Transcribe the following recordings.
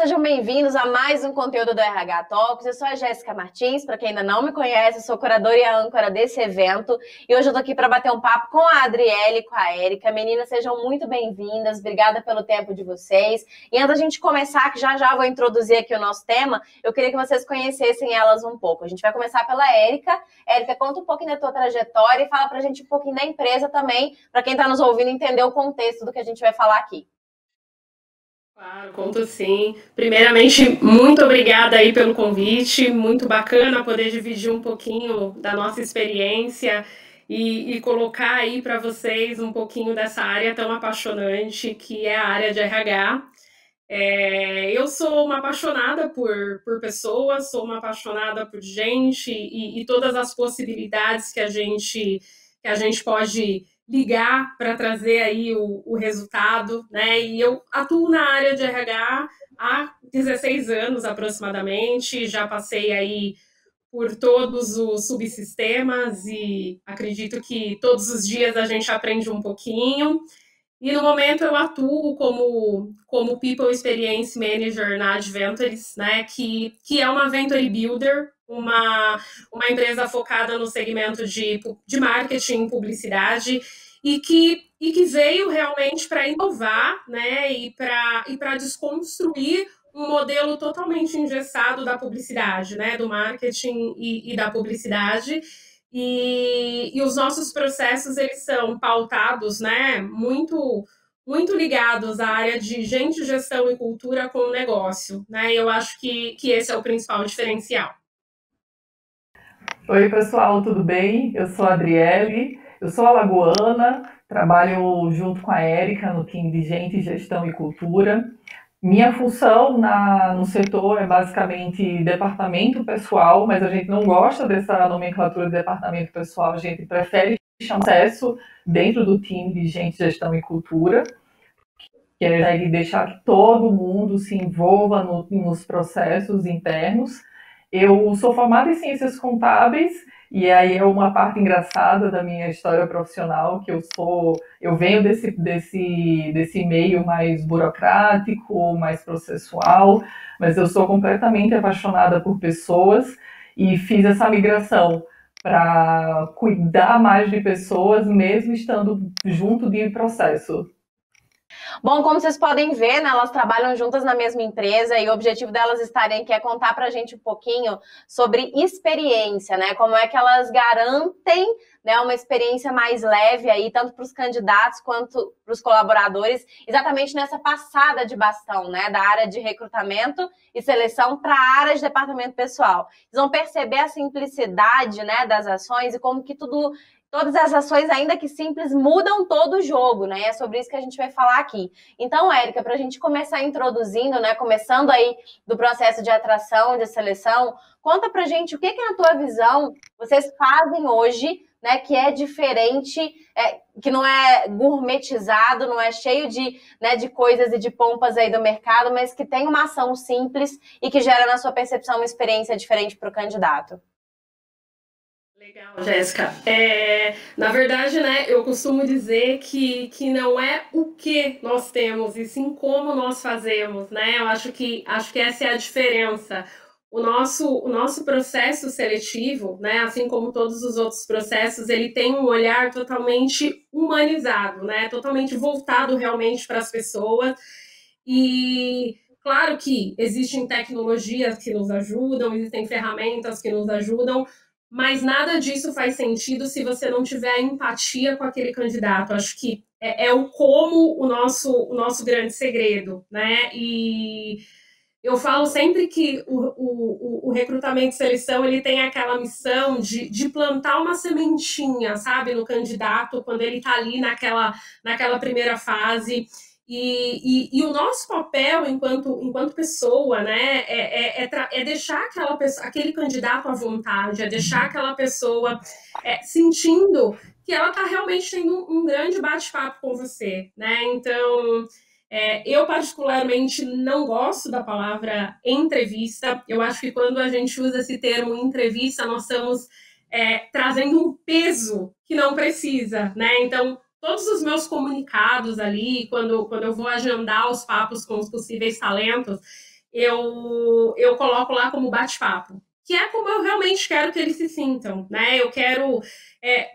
sejam bem-vindos a mais um conteúdo do RH Talks. Eu sou a Jéssica Martins, para quem ainda não me conhece, eu sou curadora e a âncora desse evento. E hoje eu tô aqui para bater um papo com a Adriele e com a Érica. Meninas, sejam muito bem-vindas, obrigada pelo tempo de vocês. E antes da gente começar, que já vou introduzir aqui o nosso tema, eu queria que vocês conhecessem elas um pouco. A gente vai começar pela Érica. Érica, conta um pouquinho da tua trajetória e fala pra gente um pouquinho da empresa também, para quem está nos ouvindo entender o contexto do que a gente vai falar aqui. Claro, conto sim. Primeiramente, muito obrigada aí pelo convite, muito bacana poder dividir um pouquinho da nossa experiência e colocar aí para vocês um pouquinho dessa área tão apaixonante que é a área de RH. Eu sou uma apaixonada por pessoas, sou uma apaixonada por gente e todas as possibilidades que a gente pode ligar para trazer aí o resultado, né? E eu atuo na área de RH há 16 anos aproximadamente, já passei aí por todos os subsistemas e acredito que todos os dias a gente aprende um pouquinho. E no momento eu atuo como People Experience Manager na Adventures, né, que é uma Venture Builder, uma empresa focada no segmento de marketing e publicidade e que veio realmente para inovar, né, e para desconstruir um modelo totalmente engessado da publicidade, né, do marketing e da publicidade. E os nossos processos, eles são pautados, né, muito ligados à área de gente, gestão e cultura com o negócio, né? E eu acho que esse é o principal diferencial. Oi, pessoal, tudo bem? Eu sou a Adriele, eu sou alagoana, trabalho junto com a Érica no time de gente, gestão e cultura. Minha função no setor é basicamente departamento pessoal, mas a gente não gosta dessa nomenclatura de departamento pessoal, a gente prefere chamar processo dentro do time de gente, gestão e cultura, que é deixar que todo mundo se envolva nos processos internos. Eu sou formada em ciências contábeis e aí é uma parte engraçada da minha história profissional, que eu venho desse meio mais burocrático, mais processual, mas eu sou completamente apaixonada por pessoas e fiz essa migração para cuidar mais de pessoas, mesmo estando junto de processo. Bom, como vocês podem ver, né, elas trabalham juntas na mesma empresa e o objetivo delas estarem aqui é contar pra gente um pouquinho sobre experiência, né? Como é que elas garantem, né, uma experiência mais leve aí, tanto para os candidatos quanto para os colaboradores, exatamente nessa passada de bastão, né, da área de recrutamento e seleção para a área de departamento pessoal. Vocês vão perceber a simplicidade, né, das ações e como que todas as ações, ainda que simples, mudam todo o jogo, né? É sobre isso que a gente vai falar aqui. Então, Érica, para a gente começar introduzindo, né? Começando aí do processo de atração, de seleção, conta pra gente o que na tua visão vocês fazem hoje, né? Que é diferente, que não é gourmetizado, não é cheio de coisas e de pompas aí do mercado, mas que tem uma ação simples e que gera, na sua percepção, uma experiência diferente para o candidato. Legal, Jéssica. Na verdade, né, eu costumo dizer que não é o que nós temos, e sim como nós fazemos, né? Eu acho que essa é a diferença. O nosso processo seletivo, né, assim como todos os outros processos, ele tem um olhar totalmente humanizado, né? Totalmente voltado realmente para as pessoas. E claro que existem tecnologias que nos ajudam, existem ferramentas que nos ajudam, mas nada disso faz sentido se você não tiver empatia com aquele candidato. Acho que é o como o nosso grande segredo, né? E eu falo sempre que o recrutamento e seleção, ele tem aquela missão de plantar uma sementinha, sabe, no candidato, quando ele está ali naquela primeira fase. E o nosso papel enquanto pessoa, né, é deixar aquele candidato à vontade, é deixar aquela pessoa sentindo que ela está realmente tendo um grande bate-papo com você, né? Então, eu particularmente não gosto da palavra entrevista. Eu acho que quando a gente usa esse termo entrevista, nós estamos trazendo um peso que não precisa, né? Então, todos os meus comunicados ali, quando eu vou agendar os papos com os possíveis talentos, eu coloco lá como bate-papo, que é como eu realmente quero que eles se sintam, né? Eu quero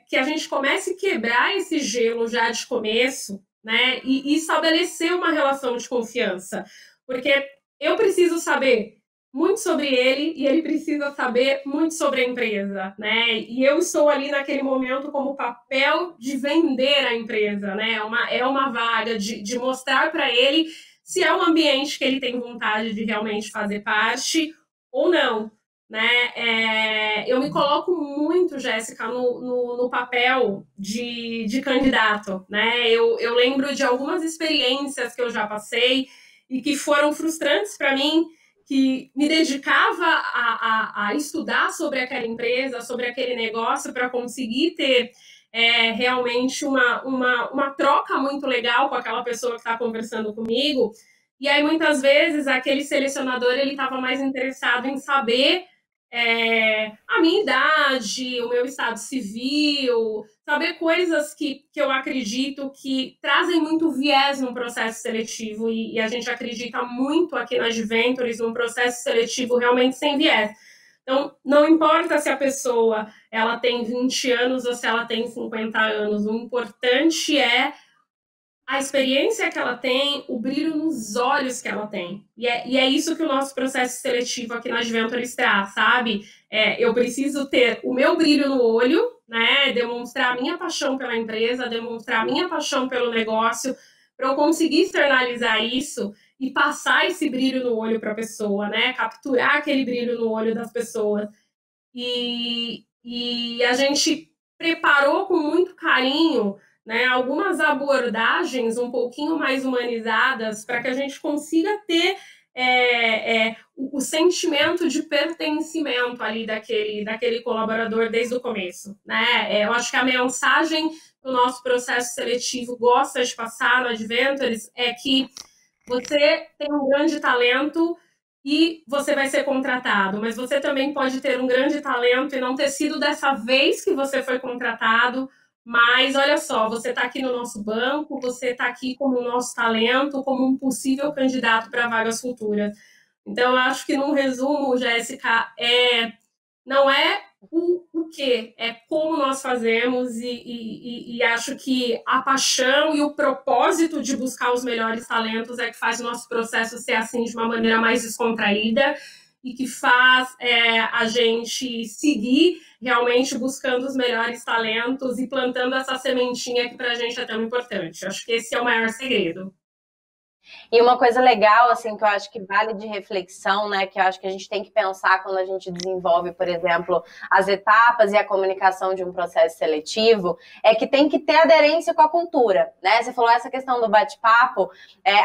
que a gente comece a quebrar esse gelo já de começo, né? E estabelecer uma relação de confiança, porque eu preciso saber muito sobre ele e ele precisa saber muito sobre a empresa, né? E eu estou ali naquele momento como papel de vender a empresa, né? É uma vaga de mostrar para ele se é um ambiente que ele tem vontade de realmente fazer parte ou não, né? Eu me coloco muito, Jéssica, no papel de candidato, né? Eu lembro de algumas experiências que eu já passei e que foram frustrantes para mim, que me dedicava a estudar sobre aquela empresa, sobre aquele negócio, para conseguir ter realmente uma troca muito legal com aquela pessoa que está conversando comigo. E aí, muitas vezes, aquele selecionador ele estava mais interessado em saber a minha idade, o meu estado civil, saber coisas que eu acredito que trazem muito viés no processo seletivo e a gente acredita muito aqui na Adventures num processo seletivo realmente sem viés. Então, não importa se a pessoa ela tem 20 anos ou se ela tem 50 anos, o importante é a experiência que ela tem, o brilho nos olhos que ela tem. E é isso que o nosso processo seletivo aqui na Adventures traz, sabe? Eu preciso ter o meu brilho no olho, né? Demonstrar a minha paixão pela empresa, demonstrar a minha paixão pelo negócio, para eu conseguir externalizar isso e passar esse brilho no olho para a pessoa, né? Capturar aquele brilho no olho das pessoas. E a gente preparou com muito carinho, né, algumas abordagens um pouquinho mais humanizadas para que a gente consiga ter o sentimento de pertencimento ali daquele colaborador desde o começo, né? Eu acho que a mensagem que o nosso processo seletivo gosta de passar no Adventures é que você tem um grande talento e você vai ser contratado, mas você também pode ter um grande talento e não ter sido dessa vez que você foi contratado, mas olha só, você está aqui no nosso banco, você está aqui como o nosso talento, como um possível candidato para vagas futuras. Então, eu acho que, num resumo, Jéssica, não é o que, é como nós fazemos e acho que a paixão e o propósito de buscar os melhores talentos é que faz o nosso processo ser assim de uma maneira mais descontraída e que faz a gente seguir realmente buscando os melhores talentos e plantando essa sementinha que para a gente é tão importante. Acho que esse é o maior segredo. E uma coisa legal, assim, que eu acho que vale de reflexão, né, que eu acho que a gente tem que pensar quando a gente desenvolve, por exemplo, as etapas e a comunicação de um processo seletivo, é que tem que ter aderência com a cultura, né? Você falou essa questão do bate-papo,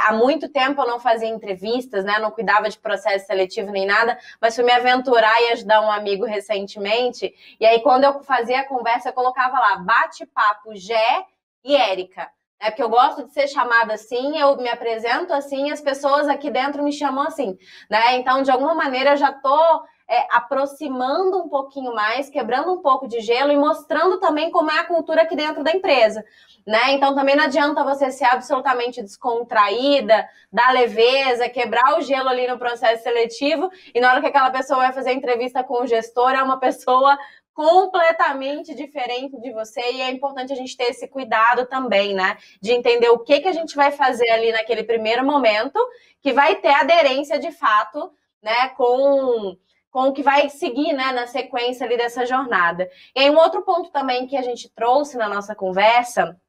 há muito tempo eu não fazia entrevistas, né, não cuidava de processo seletivo nem nada, mas fui me aventurar e ajudar um amigo recentemente, e aí quando eu fazia a conversa, eu colocava lá, bate-papo Gé e Érica. Porque eu gosto de ser chamada assim, eu me apresento assim, e as pessoas aqui dentro me chamam assim, né? Então, de alguma maneira, eu já estou aproximando um pouquinho mais, quebrando um pouco de gelo e mostrando também como é a cultura aqui dentro da empresa, né? Então, também não adianta você ser absolutamente descontraída, dar leveza, quebrar o gelo ali no processo seletivo e na hora que aquela pessoa vai fazer entrevista com o gestor, é uma pessoa completamente diferente de você, e é importante a gente ter esse cuidado também, né? De entender o que a gente vai fazer ali naquele primeiro momento, que vai ter aderência de fato, né, com o que vai seguir, né, na sequência ali dessa jornada. E aí um outro ponto também que a gente trouxe na nossa conversa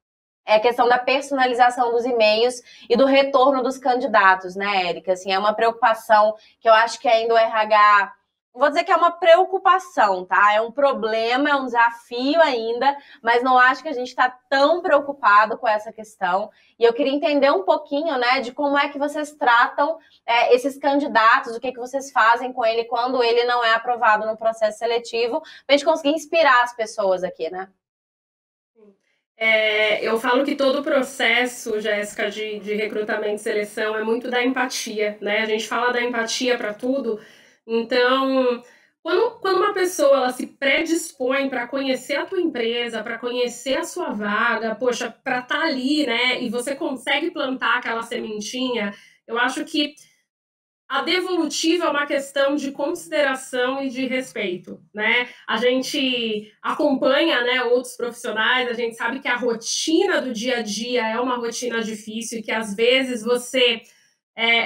é a questão da personalização dos e-mails e do retorno dos candidatos, né, Érica? Assim, é uma preocupação que eu acho que ainda o RH... Vou dizer que é uma preocupação, tá? É um problema, é um desafio ainda, mas não acho que a gente está tão preocupado com essa questão. E eu queria entender um pouquinho, né, de como é que vocês tratam esses candidatos, o que vocês fazem com ele quando ele não é aprovado no processo seletivo, para a gente conseguir inspirar as pessoas aqui, né? Eu falo que todo o processo, Jéssica, de recrutamento e seleção é muito da empatia, né? A gente fala da empatia para tudo. Então, quando uma pessoa ela se predispõe para conhecer a tua empresa, para conhecer a sua vaga, poxa, para estar ali, né? E você consegue plantar aquela sementinha, eu acho que a devolutiva é uma questão de consideração e de respeito, né? A gente acompanha, né, outros profissionais, a gente sabe que a rotina do dia a dia é uma rotina difícil e que às vezes você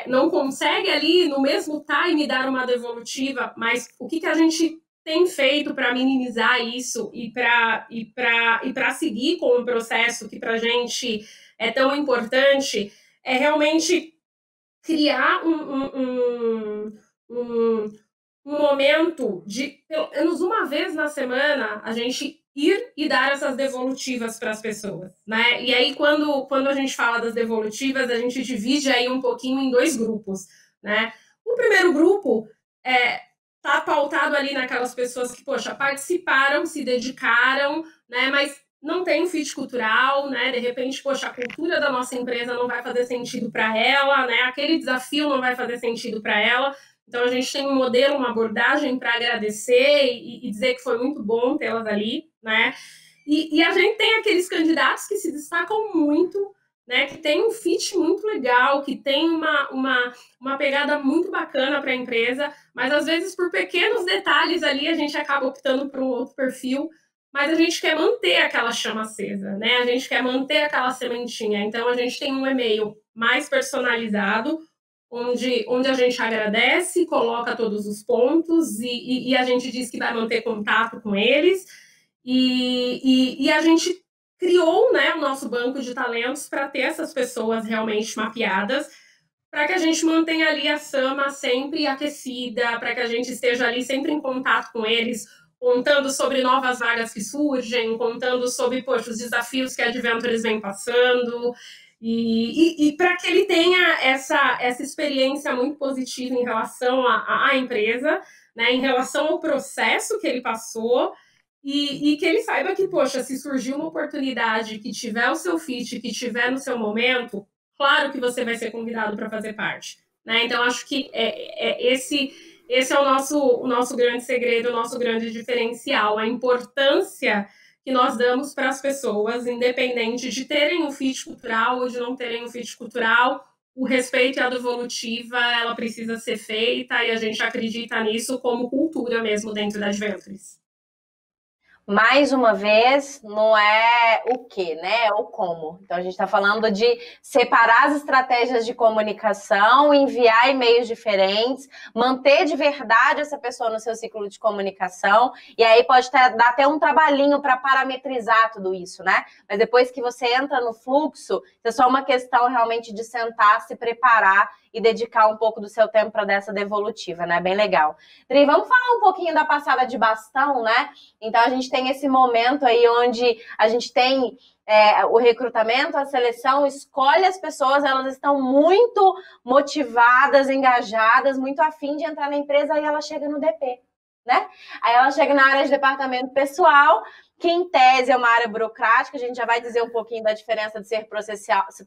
não consegue ali no mesmo time dar uma devolutiva, mas o que a gente tem feito para minimizar isso e para seguir com o processo que para a gente é tão importante é realmente criar um momento de, pelo menos uma vez na semana, a gente ir e dar essas devolutivas para as pessoas, né? E aí, quando a gente fala das devolutivas, a gente divide aí um pouquinho em 2 grupos, né? O primeiro grupo tá pautado ali naquelas pessoas que, poxa, participaram, se dedicaram, né? Mas não tem um fit cultural, né? De repente, poxa, a cultura da nossa empresa não vai fazer sentido para ela, né? Aquele desafio não vai fazer sentido para ela. Então, a gente tem um modelo, uma abordagem para agradecer e dizer que foi muito bom tê-las ali, né? E a gente tem aqueles candidatos que se destacam muito, né? Que tem um fit muito legal, que tem uma pegada muito bacana para a empresa, mas às vezes por pequenos detalhes ali a gente acaba optando por um outro perfil, mas a gente quer manter aquela chama acesa, né? A gente quer manter aquela sementinha. Então, a gente tem um e-mail mais personalizado, onde a gente agradece, coloca todos os pontos e a gente diz que vai manter contato com eles. E a gente criou, né, o nosso banco de talentos para ter essas pessoas realmente mapeadas, para que a gente mantenha ali a Sama sempre aquecida, para que a gente esteja ali sempre em contato com eles, contando sobre novas vagas que surgem, contando sobre, poxa, os desafios que a Adventures vem passando, e para que ele tenha essa experiência muito positiva em relação à empresa, né, em relação ao processo que ele passou, e que ele saiba que, poxa, se surgir uma oportunidade que tiver o seu fit, que tiver no seu momento, claro que você vai ser convidado para fazer parte, né? Então, acho que esse é o nosso grande segredo, o nosso grande diferencial, a importância que nós damos para as pessoas, independente de terem um fit cultural ou de não terem um fit cultural, o respeito e a devolutiva, ela precisa ser feita e a gente acredita nisso como cultura mesmo dentro da Adventures. Mais uma vez, não é o que, né? É o como. Então, a gente está falando de separar as estratégias de comunicação, enviar e-mails diferentes, manter de verdade essa pessoa no seu ciclo de comunicação, e aí pode dar até um trabalhinho para parametrizar tudo isso, né? Mas depois que você entra no fluxo, é só uma questão realmente de sentar, se preparar e dedicar um pouco do seu tempo para dessa devolutiva, né? Bem legal. Dri, vamos falar um pouquinho da passada de bastão, né? Então, a gente tem esse momento aí onde a gente tem o recrutamento, a seleção, escolhe as pessoas, elas estão muito motivadas, engajadas, muito afim de entrar na empresa, aí ela chega no DP, né? Aí ela chega na área de departamento pessoal, que em tese é uma área burocrática, a gente já vai dizer um pouquinho da diferença de ser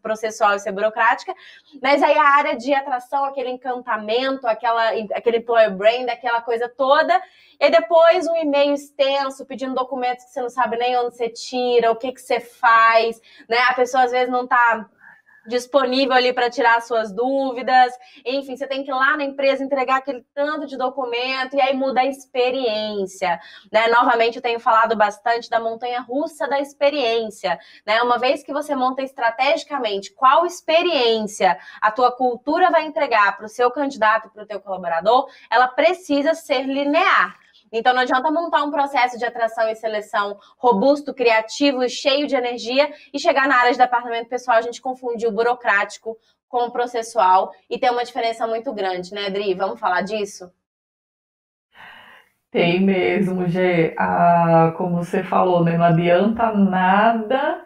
processual e ser burocrática, mas aí a área de atração, aquele encantamento, aquele employer brand, aquela coisa toda, e depois um e-mail extenso pedindo documentos que você não sabe nem onde você tira, o que você faz, né? A pessoa às vezes não está disponível ali para tirar suas dúvidas, enfim, você tem que ir lá na empresa entregar aquele tanto de documento e aí muda a experiência, né? Novamente eu tenho falado bastante da montanha-russa da experiência, né? Uma vez que você monta estrategicamente qual experiência a tua cultura vai entregar para o seu candidato, para o teu colaborador, ela precisa ser linear. Então, não adianta montar um processo de atração e seleção robusto, criativo e cheio de energia e chegar na área de departamento pessoal, a gente confundir o burocrático com o processual e ter uma diferença muito grande, né, Dri? Vamos falar disso? Tem mesmo, Gê. Como você falou, né, não adianta nada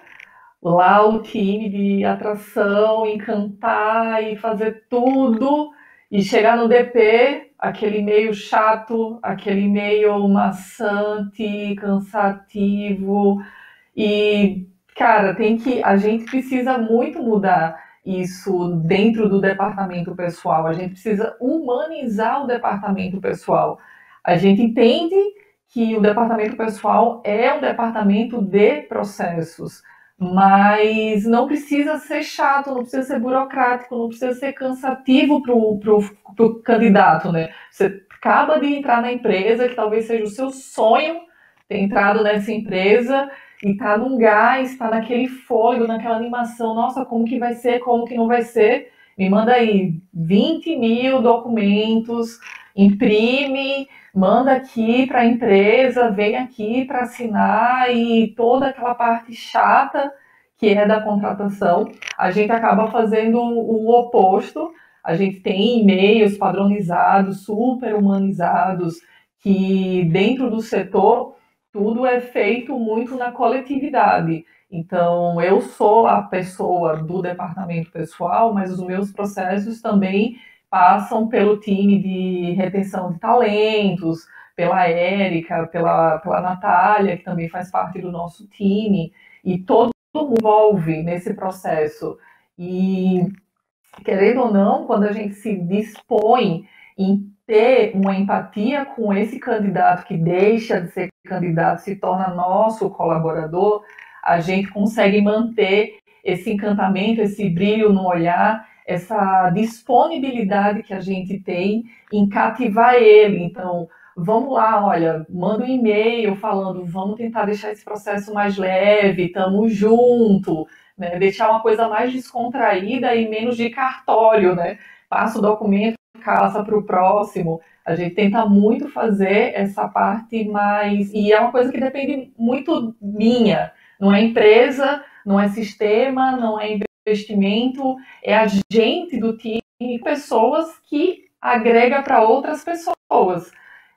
lá o time de atração, encantar e fazer tudo e chegar no DP, aquele e-mail chato, aquele e-mail maçante, cansativo. E, cara, a gente precisa muito mudar isso dentro do departamento pessoal. A gente precisa humanizar o departamento pessoal. A gente entende que o departamento pessoal é um departamento de processos, mas não precisa ser chato, não precisa ser burocrático, não precisa ser cansativo pro candidato, né? Você acaba de entrar na empresa, que talvez seja o seu sonho ter entrado nessa empresa, e tá num gás, tá naquele fôlego, naquela animação, nossa, como que vai ser, como que não vai ser? Me manda aí 20 mil documentos, imprime, manda aqui para a empresa, vem aqui para assinar e toda aquela parte chata que é da contratação, a gente acaba fazendo o oposto. A gente tem e-mails padronizados, super humanizados, que dentro do setor tudo é feito muito na coletividade. Então, eu sou a pessoa do departamento pessoal, mas os meus processos também passam pelo time de retenção de talentos, pela Érica, pela Natália, que também faz parte do nosso time, e todo mundo envolve nesse processo. E, querendo ou não, quando a gente se dispõe em ter uma empatia com esse candidato que deixa de ser candidato, se torna nosso colaborador, a gente consegue manter esse encantamento, esse brilho no olhar, essa disponibilidade que a gente tem em cativar ele. Então, vamos lá, olha, manda um e-mail falando, vamos tentar deixar esse processo mais leve, tamo junto, né? Deixar uma coisa mais descontraída e menos de cartório, né? Passa o documento, passa para o próximo. A gente tenta muito fazer essa parte mais... E é uma coisa que depende muito minha. Não é empresa, não é sistema, não é investimento, é a gente do time, pessoas que agrega para outras pessoas,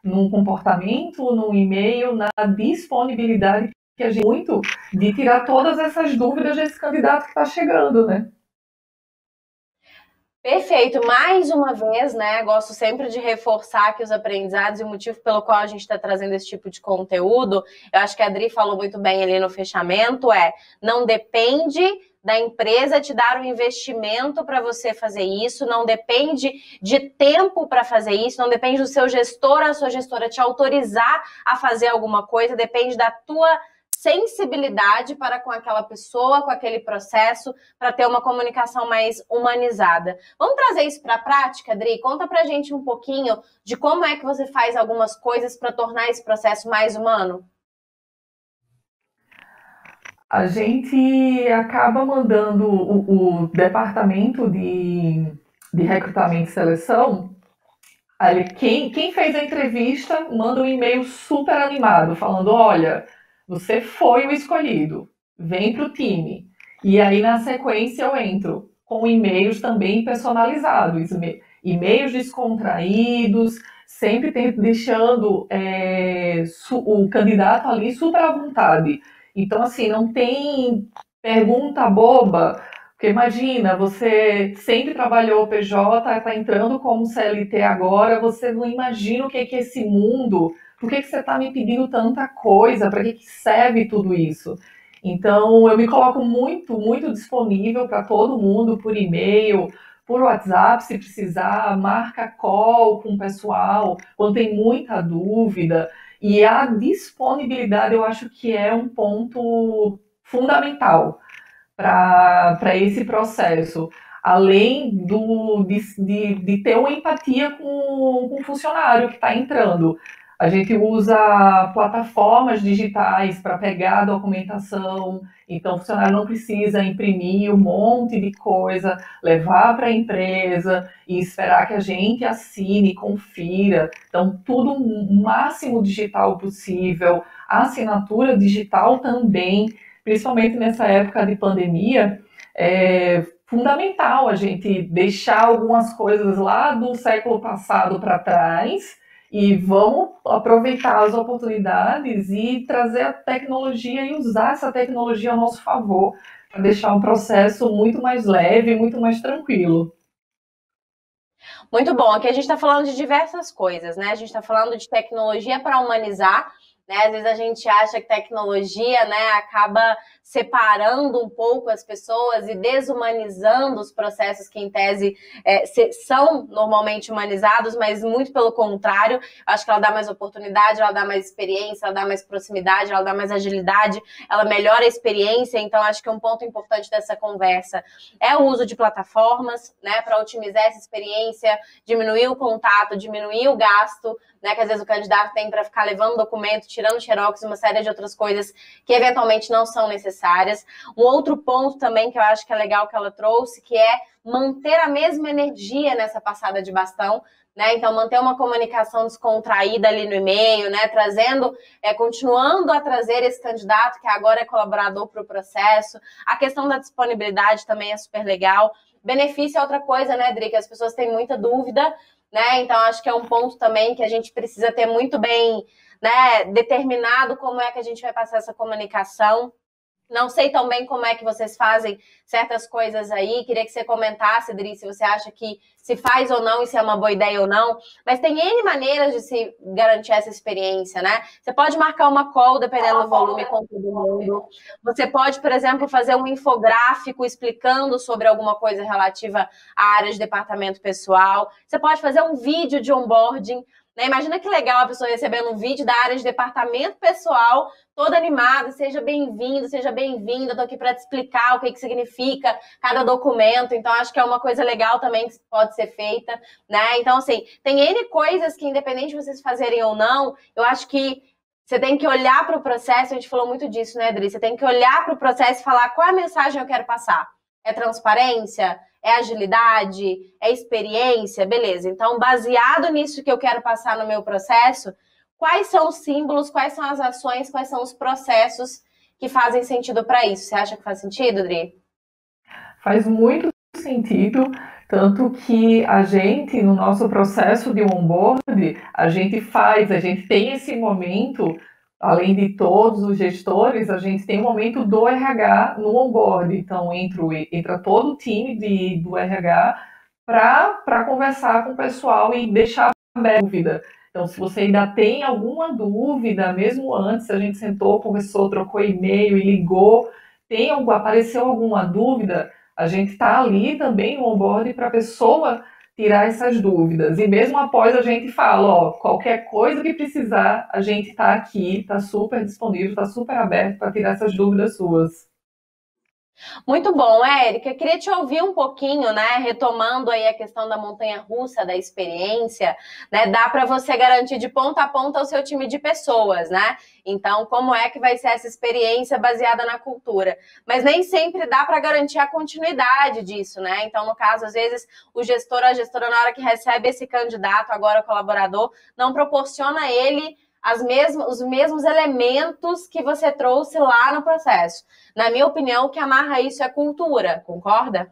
num comportamento, num e-mail, na disponibilidade que a gente muito de tirar todas essas dúvidas desse candidato que está chegando, né? Perfeito. Mais uma vez, né? Gosto sempre de reforçar aqui os aprendizados e o motivo pelo qual a gente está trazendo esse tipo de conteúdo. Eu acho que a Adri falou muito bem ali no fechamento, não depende da empresa te dar um investimento para você fazer isso, não depende de tempo para fazer isso, não depende do seu gestor, a sua gestora te autorizar a fazer alguma coisa, depende da tua sensibilidade para com aquela pessoa, com aquele processo, para ter uma comunicação mais humanizada. Vamos trazer isso para a prática, Adri? Conta para a gente um pouquinho de como é que você faz algumas coisas para tornar esse processo mais humano. A gente acaba mandando o departamento de recrutamento e seleção. Quem fez a entrevista manda um e-mail super animado, falando, olha, você foi o escolhido, vem para o time. E aí, na sequência, eu entro com e-mails também personalizados, e-mails descontraídos, sempre deixando o candidato ali super à vontade. Então, assim, não tem pergunta boba, porque imagina, você sempre trabalhou PJ, está entrando como CLT agora, você não imagina o que é esse mundo, por que você está me pedindo tanta coisa, para que serve tudo isso? Então, eu me coloco muito, muito disponível para todo mundo, por e-mail, por WhatsApp, se precisar, marca call com o pessoal, quando tem muita dúvida. E a disponibilidade, eu acho que é um ponto fundamental para esse processo, além de ter uma empatia com o funcionário que está entrando. A gente usa plataformas digitais para pegar a documentação, então o funcionário não precisa imprimir um monte de coisa, levar para a empresa e esperar que a gente assine, confira. Então, tudo o máximo digital possível, a assinatura digital também, principalmente nessa época de pandemia, é fundamental a gente deixar algumas coisas lá do século passado para trás e vamos aproveitar as oportunidades e trazer a tecnologia e usar essa tecnologia a nosso favor para deixar um processo muito mais leve, muito mais tranquilo. Muito bom. Aqui a gente está falando de diversas coisas, né? A gente está falando de tecnologia para humanizar, né? Às vezes a gente acha que tecnologia, né, acaba separando um pouco as pessoas e desumanizando os processos que, em tese, são normalmente humanizados, mas muito pelo contrário. Acho que ela dá mais oportunidade, ela dá mais experiência, ela dá mais proximidade, ela dá mais agilidade, ela melhora a experiência. Então, acho que um ponto importante dessa conversa é o uso de plataformas, né, para otimizar essa experiência, diminuir o contato, diminuir o gasto, né, que às vezes o candidato tem para ficar levando documento, tirando xerox, uma série de outras coisas que eventualmente não são necessárias. Um outro ponto também que eu acho que é legal que ela trouxe, que é manter a mesma energia nessa passada de bastão, né? Então, manter uma comunicação descontraída ali no e-mail, né? Continuando a trazer esse candidato que agora é colaborador para o processo. A questão da disponibilidade também é super legal. Benefício é outra coisa, né, Dri? Que as pessoas têm muita dúvida, né? Então, acho que é um ponto também que a gente precisa ter muito bem, né, determinado como é que a gente vai passar essa comunicação. Não sei tão bem como é que vocês fazem certas coisas aí. Queria que você comentasse, Dri, se você acha que se faz ou não e se é uma boa ideia ou não. Mas tem N maneiras de se garantir essa experiência, né? Você pode marcar uma call, dependendo do volume, com todo mundo. Você pode, por exemplo, fazer um infográfico explicando sobre alguma coisa relativa à área de departamento pessoal. Você pode fazer um vídeo de onboarding. Né? Imagina que legal a pessoa recebendo um vídeo da área de departamento pessoal, toda animada, seja bem-vindo, seja bem-vinda, estou aqui para te explicar o que significa cada documento. Então, acho que é uma coisa legal também que pode ser feita, né? Então, assim, tem N coisas que, independente de vocês fazerem ou não, eu acho que você tem que olhar para o processo, a gente falou muito disso, né, Dri? Você tem que olhar para o processo e falar qual é a mensagem eu quero passar. É transparência? É agilidade? É experiência? Beleza. Então, baseado nisso que eu quero passar no meu processo, quais são os símbolos, quais são as ações, quais são os processos que fazem sentido para isso? Você acha que faz sentido, Dri? Faz muito sentido, tanto que a gente, no nosso processo de onboard, a gente tem esse momento, além de todos os gestores, a gente tem um momento do RH no onboard. Então, entra todo o time do RH para conversar com o pessoal e deixar aberta a dúvida. Então, se você ainda tem alguma dúvida, mesmo antes, a gente sentou, conversou, trocou e-mail e ligou, apareceu alguma dúvida, a gente está ali também no onboard para a pessoa tirar essas dúvidas. E mesmo após a gente fala, ó, qualquer coisa que precisar, a gente está aqui, está super disponível, está super aberto para tirar essas dúvidas suas. Muito bom, Érica. Queria te ouvir um pouquinho, né? Retomando aí a questão da montanha-russa, da experiência, né? Dá para você garantir de ponta a ponta o seu time de pessoas, né? Então, como é que vai ser essa experiência baseada na cultura? Mas nem sempre dá para garantir a continuidade disso, né? Então, no caso, às vezes, a gestora, na hora que recebe esse candidato, agora colaborador, não proporciona a ele os mesmos elementos que você trouxe lá no processo. Na minha opinião, o que amarra isso é cultura, concorda?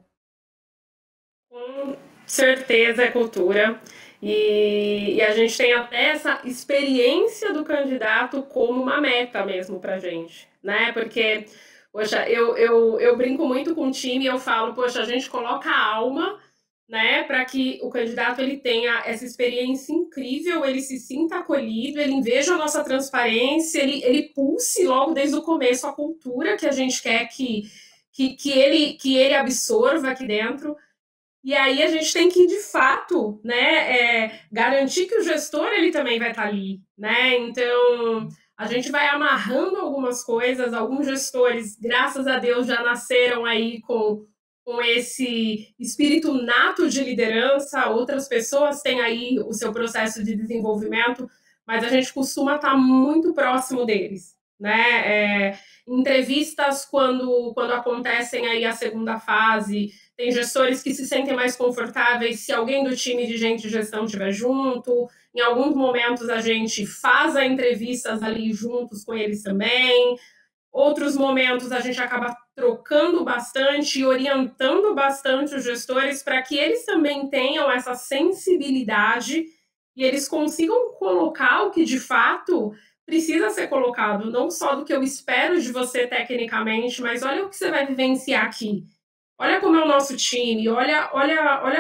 Com certeza é cultura. E a gente tem até essa experiência do candidato como uma meta mesmo pra gente, né? Porque, poxa, eu brinco muito com o time e eu falo, poxa, a gente coloca a alma, né, para que o candidato ele tenha essa experiência incrível, ele se sinta acolhido, ele veja a nossa transparência, ele pulse logo desde o começo a cultura que a gente quer que ele absorva aqui dentro. E aí a gente tem que, de fato, né, garantir que o gestor ele também vai estar ali, né? Então, a gente vai amarrando algumas coisas, alguns gestores, graças a Deus, já nasceram aí com esse espírito nato de liderança, outras pessoas têm aí o seu processo de desenvolvimento, mas a gente costuma estar muito próximo deles, né? Entrevistas, quando acontecem aí a segunda fase, tem gestores que se sentem mais confortáveis se alguém do time de gente de gestão estiver junto. Em alguns momentos a gente faz as entrevistas ali juntos com eles também. Outros momentos a gente acaba trocando bastante e orientando bastante os gestores para que eles também tenham essa sensibilidade e eles consigam colocar o que de fato precisa ser colocado, não só do que eu espero de você tecnicamente, mas olha o que você vai vivenciar aqui. Olha como é o nosso time, olha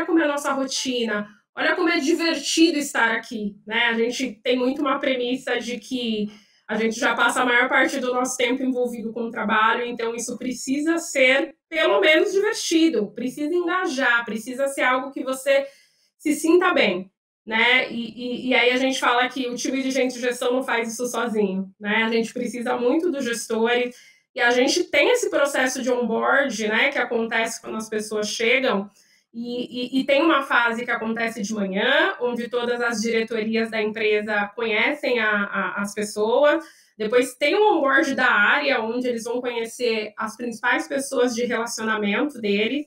como é a nossa rotina, olha como é divertido estar aqui, né? A gente tem muito uma premissa de que a A gente já passa a maior parte do nosso tempo envolvido com o trabalho, então isso precisa ser, pelo menos, divertido, precisa engajar, precisa ser algo que você se sinta bem, né? E aí a gente fala que o time de gente de gestão não faz isso sozinho, né? A gente precisa muito dos gestores, e a gente tem esse processo de onboard, né, que acontece quando as pessoas chegam, e tem uma fase que acontece de manhã, onde todas as diretorias da empresa conhecem as pessoas. Depois tem um onboard da área, onde eles vão conhecer as principais pessoas de relacionamento deles.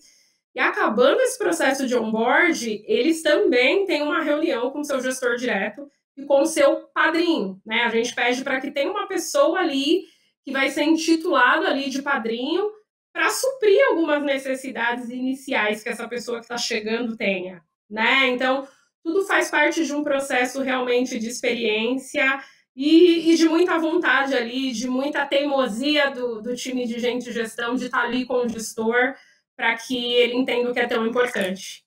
E acabando esse processo de onboard, eles também têm uma reunião com o seu gestor direto e com o seu padrinho, né? A gente pede para que tenha uma pessoa ali que vai ser intitulado ali de padrinho, para suprir algumas necessidades iniciais que essa pessoa que está chegando tenha, né? Então, tudo faz parte de um processo realmente de experiência e de muita vontade ali, de muita teimosia do time de gente de gestão de estar ali com o gestor para que ele entenda o que é tão importante.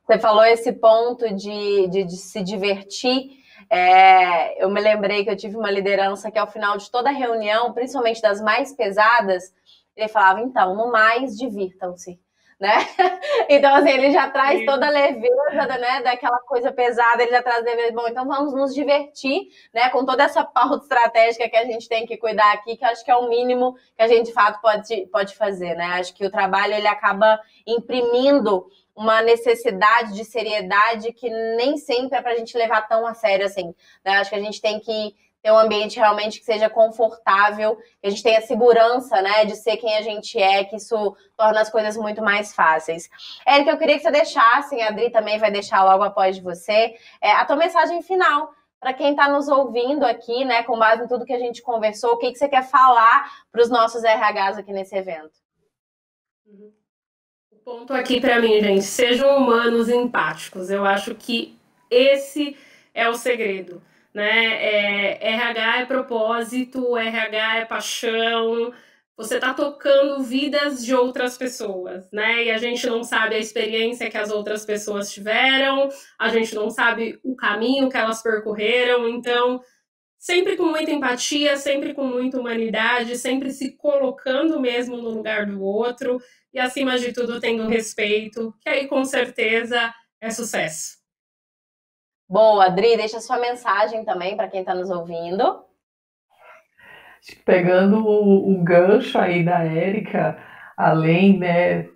Você falou esse ponto de se divertir. Eu me lembrei que eu tive uma liderança que ao final de toda reunião, principalmente das mais pesadas, ele falava, então, no mais, divirtam-se, né? Então, assim, ele já traz toda a leveza, né, daquela coisa pesada, ele já traz leveza. Bom, então vamos nos divertir, né, com toda essa pauta estratégica que a gente tem que cuidar aqui, que eu acho que é o mínimo que a gente, de fato, pode fazer, né? Acho que o trabalho, ele acaba imprimindo uma necessidade de seriedade que nem sempre é para a gente levar tão a sério assim, né? Acho que a gente tem que ter um ambiente realmente que seja confortável, que a gente tenha segurança, né, de ser quem a gente é, que isso torna as coisas muito mais fáceis. Érica, eu queria que você deixasse, a Adri também vai deixar logo após de você, a tua mensagem final para quem está nos ouvindo aqui, né, com base em tudo que a gente conversou, o que você quer falar para os nossos RHs aqui nesse evento? O ponto aqui para mim, gente, sejam humanos empáticos. Eu acho que esse é o segredo, né? RH é propósito, RH é paixão. Você está tocando vidas de outras pessoas, né? E a gente não sabe a experiência que as outras pessoas tiveram, a gente não sabe o caminho que elas percorreram, então sempre com muita empatia, sempre com muita humanidade, sempre se colocando mesmo no lugar do outro e, acima de tudo, tendo respeito, que aí, com certeza, é sucesso. Boa, Adri, deixa sua mensagem também para quem está nos ouvindo. Pegando o gancho aí da Érica, além, né,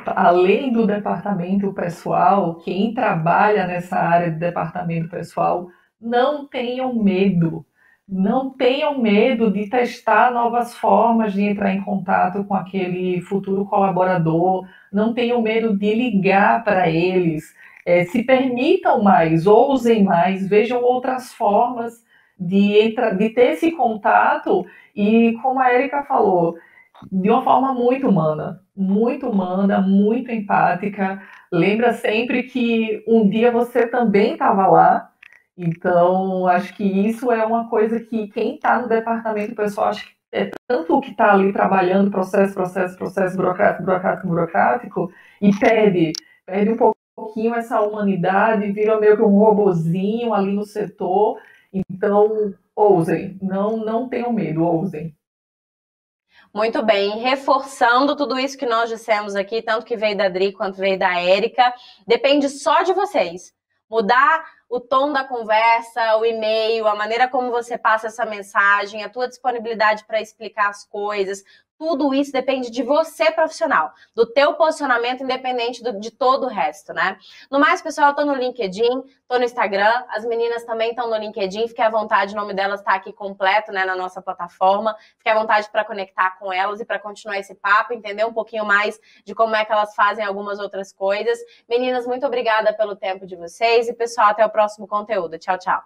além do departamento pessoal, quem trabalha nessa área de departamento pessoal, não tenham medo. Não tenham medo de testar novas formas de entrar em contato com aquele futuro colaborador. Não tenham medo de ligar para eles. Se permitam mais, ousem mais, vejam outras formas de ter esse contato e, como a Érica falou, de uma forma muito humana, muito empática. Lembra sempre que um dia você também estava lá. Então, acho que isso é uma coisa que quem está no departamento pessoal, acho que é tanto o que está ali trabalhando processo burocrático, e perde um pouquinho essa humanidade, vira meio que um robozinho ali no setor. Então, ousem, não tenham medo, ousem. Muito bem, reforçando tudo isso que nós dissemos aqui, tanto que veio da Adri quanto veio da Érica, depende só de vocês. Mudar o tom da conversa, o e-mail, a maneira como você passa essa mensagem, a tua disponibilidade para explicar as coisas, tudo isso depende de você, profissional, do teu posicionamento, independente de todo o resto, né? No mais, pessoal, eu tô no LinkedIn, tô no Instagram, as meninas também estão no LinkedIn, fique à vontade, o nome delas tá aqui completo, né, na nossa plataforma, fique à vontade para conectar com elas e para continuar esse papo, entender um pouquinho mais de como é que elas fazem algumas outras coisas. Meninas, muito obrigada pelo tempo de vocês e, pessoal, até o próximo conteúdo. Tchau, tchau.